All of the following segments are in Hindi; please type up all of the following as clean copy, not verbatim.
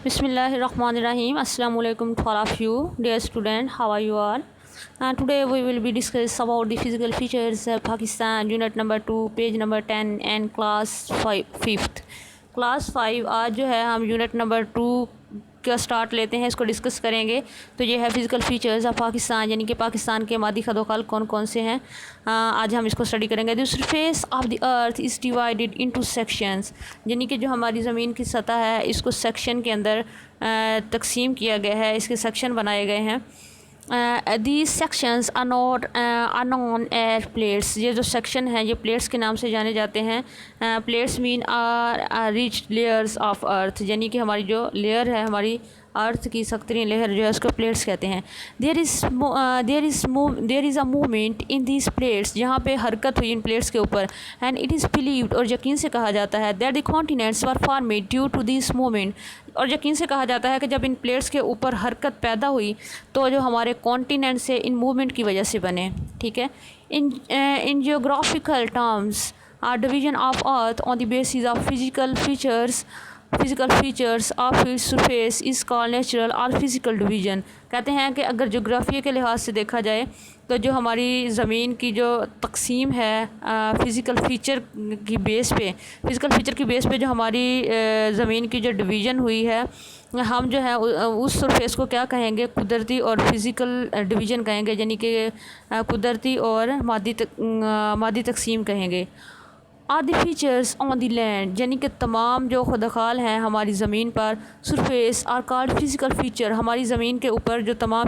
Bismillahirrahmanirrahim. Assalamu alaikum to all of you, dear student. How are you all? Today we will be discuss about the physical features of Pakistan, unit number 2, page number 10 and class 5 5th. Class 5 आज जो है हम यूनिट नंबर 2 का स्टार्ट लेते हैं, इसको डिस्कस करेंगे। तो ये है फिज़िकल फ़ीचर्स ऑफ पाकिस्तान, यानी कि पाकिस्तान के मादी खदोखाल कौन कौन से हैं। आज हम इसको स्टडी करेंगे। The surface of the earth is divided into sections, यानी कि जो हमारी ज़मीन की सतह है इसको सेक्शन के अंदर तकसीम किया गया है, इसके सेक्शन बनाए गए हैं। these sections are not are known as plates। ये जो सेक्शन हैं ये प्लेट्स के नाम से जाने जाते हैं। Plates mean are rich layers of earth, यानी कि हमारी जो लेयर है, हमारी अर्थ की सख्तरीन लेयर जो है उसको प्लेट्स कहते हैं। There is a movement in these plates, जहाँ पे हरकत हुई इन प्लेट्स के ऊपर। एंड इट इज़ बिलीव्ड, और यकीन से कहा जाता है, that the continents were formed due to this movement, और यकीन से कहा जाता है कि जब इन प्लेट्स के ऊपर हरकत पैदा हुई तो जो हमारे कॉन्टिनेंट्स से इन मूवमेंट की वजह से बने। ठीक है। In geographical terms are division of earth on the basis of physical features of its surface is called natural or physical division. कहते हैं कि अगर जोग्राफी के लिहाज से देखा जाए तो जो हमारी ज़मीन की जो तकसीम है फ़िज़िकल फ़ीचर की बेस पे जो हमारी ज़मीन की जो डिवीज़न हुई है, हम जो है उस सरफेस को क्या कहेंगे, कुदरती और फिज़िकल डिवीज़न कहेंगे, यानी कि कुदरती और मादी तकसीम कहेंगे। Are the features on the land, यानी कि तमाम जो खुदखाल हैं हमारी ज़मीन पर, surface are called physical feature. हमारी ज़मीन के ऊपर जो तमाम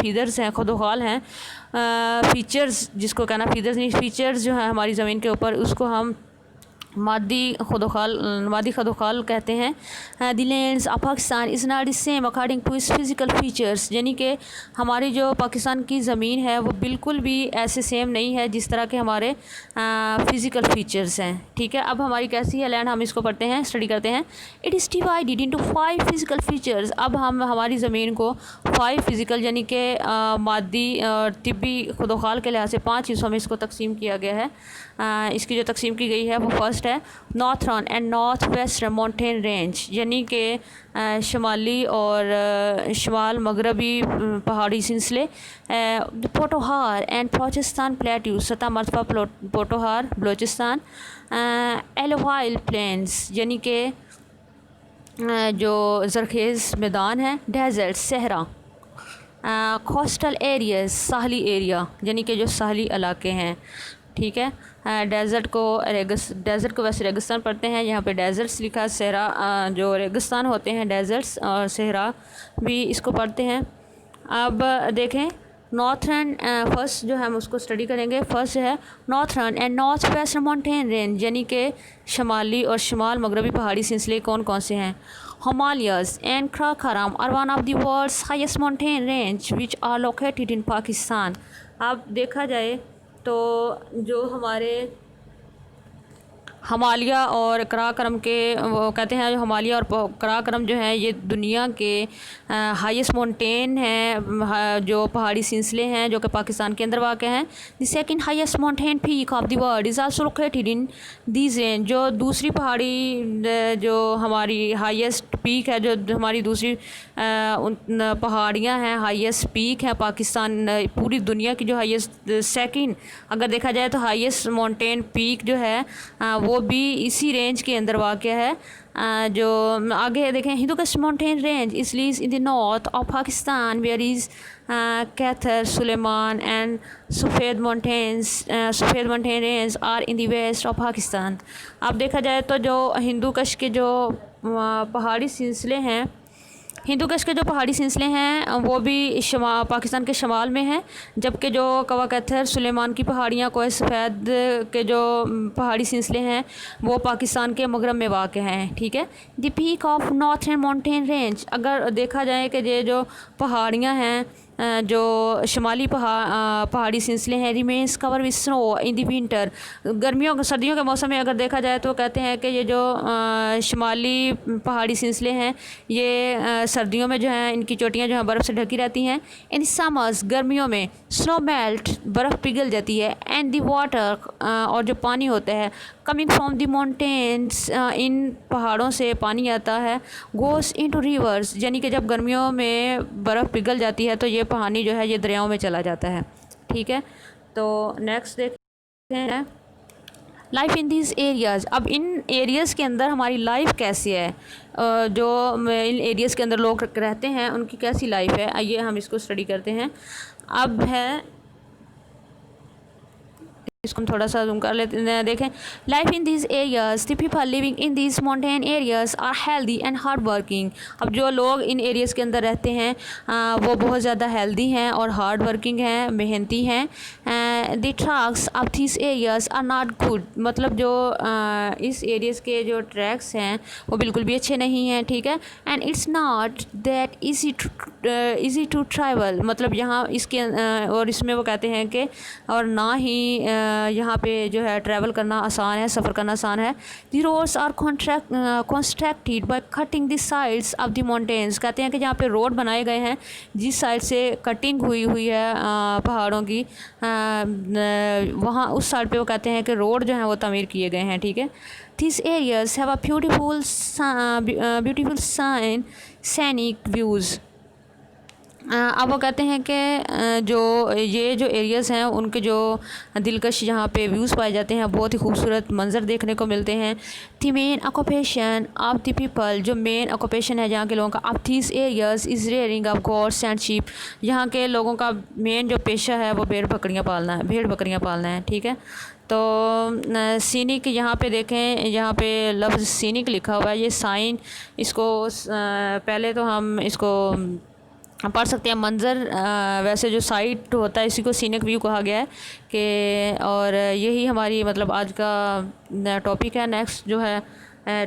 फीदर्स हैं, खुदखाल हैं, फ़ीचर्स जिसको कहना, फीदर्स नहीं, फ़ीचर्स जो हैं हमारी ज़मीन के ऊपर, उसको हम मादी खदोखाल कहते हैं। The lands of Pakistan is not the same according to its physical features, यानी कि हमारी जो पाकिस्तान की ज़मीन है वो बिल्कुल भी ऐसे सेम नहीं है जिस तरह के हमारे फ़िज़िकल फ़ीचर्स हैं। ठीक है। अब हमारी कैसी है लैंड, हम इसको पढ़ते हैं, स्टडी करते हैं। It is divided into 5 physical features. अब हम हमारी ज़मीन को 5 फिज़िकल, यानी कि मादी और तिब्बी खुदोखाल के लिहाज से 5 हिस्सों में इसको तकसीम किया गया है। इसकी जो तकसीम की गई है वो फर्स्ट है northern and north western mountain range, यानी कि शुमाली और शुमाल मगरबी पहाड़ी सिलसिले। पोटोहार एंड बलोचिस्तान प्लेट्यू, सतह मरतबा पोटोहार बलोचिस्तान। एलोवाइल प्लेन्स, यानी कि जो ज़रखेज़ मैदान है। डेजर्ट, सहरा। कोस्टल एरियाज, साहली एरिया, यानी कि जो साहली इलाके हैं। ठीक है। डेज़र्ट को वैसे रेगिस्तान पढ़ते हैं, यहाँ पे डेज़र्ट्स लिखा है। सहरा जो रेगिस्तान होते हैं डेज़र्ट्स, और सहरा भी इसको पढ़ते हैं। अब देखें नॉर्थर्न, फर्स्ट जो है हम उसको स्टडी करेंगे। फर्स्ट है northern and north western mountain range, यानी कि शुमाली और शुमाल मगरबी पहाड़ी सिलसिले कौन कौन से हैं। Himalayas and Karakoram are one of the world's highest mountain range which are located in Pakistan. अब देखा जाए तो जो हमारे हिमालय और कराकोरम के, वो कहते हैं जो हिमालय और कराकोरम जो हैं ये दुनिया के हाईएस्ट माउंटेन हैं, जो पहाड़ी सिलसिले हैं जो कि पाकिस्तान के अंदर वाक़ हैं। The second highest mountain peak of the world is also located in these range. जो दूसरी पहाड़ी, जो हमारी हाईएस्ट पीक है, जो हमारी दूसरी पहाड़ियाँ हैं, हाईएस्ट पीक है पाकिस्तान, पूरी दुनिया की जो हाईएस्ट सेकंड अगर देखा जाए तो हाईएस्ट माउंटेन पीक जो है वो भी इसी रेंज के अंदर वाक़ है। जो आगे देखें, Hindu Kush mountain range is lies in the north of Pakistan whereas Kirthar, Sulaiman and Safed mountain range are in the west of Pakistan. अब देखा जाए तो जो हिंदुकुश के जो पहाड़ी सिलसिले हैं, हिंदुकुश के जो पहाड़ी सिलसिले हैं वो भी पाकिस्तान के शमाल में हैं, जबकि जो कवा कैथर, सुलेमान की पहाड़ियाँ, कोह सफ़ेद के जो पहाड़ी सिलसिले हैं वो पाकिस्तान के मगरब में वाक़ हैं। ठीक है। The peak of northern mountain range, अगर देखा जाए कि ये जो पहाड़ियाँ हैं, जो शुमाली पहाड़ी सिलसिले हैं, remains cover with snow in the winter, सर्दियों के मौसम में अगर देखा जाए तो कहते हैं कि ये जो शुमाली पहाड़ी सिलसिले हैं ये सर्दियों में जो है इनकी चोटियाँ जो हैं बर्फ़ से ढकी रहती हैं। इन समर्स, गर्मियों में स्नो मेल्ट, बर्फ़ पिघल जाती है। एंड दी वाटर, और जो पानी होता है, कमिंग फ्रॉम द माउंटेन्स, इन पहाड़ों से पानी आता है, गोस इनटू रिवर्स, यानी कि जब गर्मियों में बर्फ़ पिघल जाती है तो ये पानी जो है ये दरियाओं में चला जाता है। ठीक है, तो नेक्स्ट देखते हैं लाइफ इन दीज एरियाज़। अब इन एरियाज़ के अंदर हमारी लाइफ कैसी है, जो इन एरियाज़ के अंदर लोग रहते हैं उनकी कैसी लाइफ है, आइए हम इसको स्टडी करते हैं। अब है, इसको हम थोड़ा सा जूम कर लेते हैं, देखें। Life in these areas, the people living in these mountain areas are healthy and hard working. अब जो लोग इन एरियाज़ के अंदर रहते हैं वो बहुत ज़्यादा हेल्दी हैं और हार्ड वर्किंग हैं, मेहनती हैं। The tracks of this areas are not good, मतलब जो इस एरियाज़ के जो ट्रैक्स हैं वो बिल्कुल भी अच्छे नहीं हैं। ठीक है, and it's not that easy to travel, मतलब यहाँ इसके और इसमें वो कहते हैं कि और ना ही यहाँ पे जो है ट्रैवल करना आसान है, सफ़र करना आसान है। The roads are constructed by cutting the sides of the mountains, कहते हैं कि जहाँ पे रोड बनाए गए हैं जिस साइड से कटिंग हुई है पहाड़ों की, वहाँ उस साइड पे वो कहते हैं कि रोड जो है वो तमीर किए गए हैं। ठीक है, this areas have a beautiful scenic views. अब वो कहते हैं कि जो एरियाज़ हैं उनके जो दिलकश यहाँ पे व्यूज़ पाए जाते हैं, बहुत ही खूबसूरत मंज़र देखने को मिलते हैं। The main occupation of the people, जो मेन ऑक्यूपेशन है जहाँ के लोगों का, of this areas is rearing of gods and sheep, यहाँ के लोगों का मेन जो पेशा है वो भेड़ बकरियाँ पालना है। ठीक है, तो सीनिक यहाँ पे देखें, यहाँ पे लफ्ज़ सीनिक लिखा हुआ है, ये साइन, इसको पहले तो हम इसको पढ़ सकते हैं मंज़र, वैसे जो साइट होता है इसी को सीनिक व्यू कहा गया है कि, और यही हमारी मतलब आज का टॉपिक है। नेक्स्ट जो है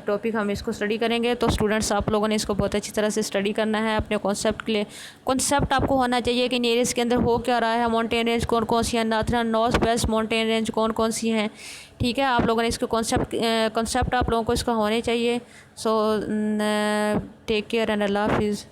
टॉपिक हम इसको स्टडी करेंगे। तो स्टूडेंट्स आप लोगों ने इसको बहुत अच्छी तरह से स्टडी करना है, अपने कॉन्सेप्ट के लिए कॉन्सेप्ट आपको होना चाहिए कि इन एरियाज़ के अंदर हो क्या रहा है, माउंटेन रेंज कौन कौन सी है, नॉर्थ वेस्ट माउंटेन रेंज कौन कौन सी हैं। ठीक है, आप लोगों ने इसके कॉन्सेप्ट आप लोगों को इसका होने चाहिए। सो टेक केयर एंड अल्लाह हाफिज़।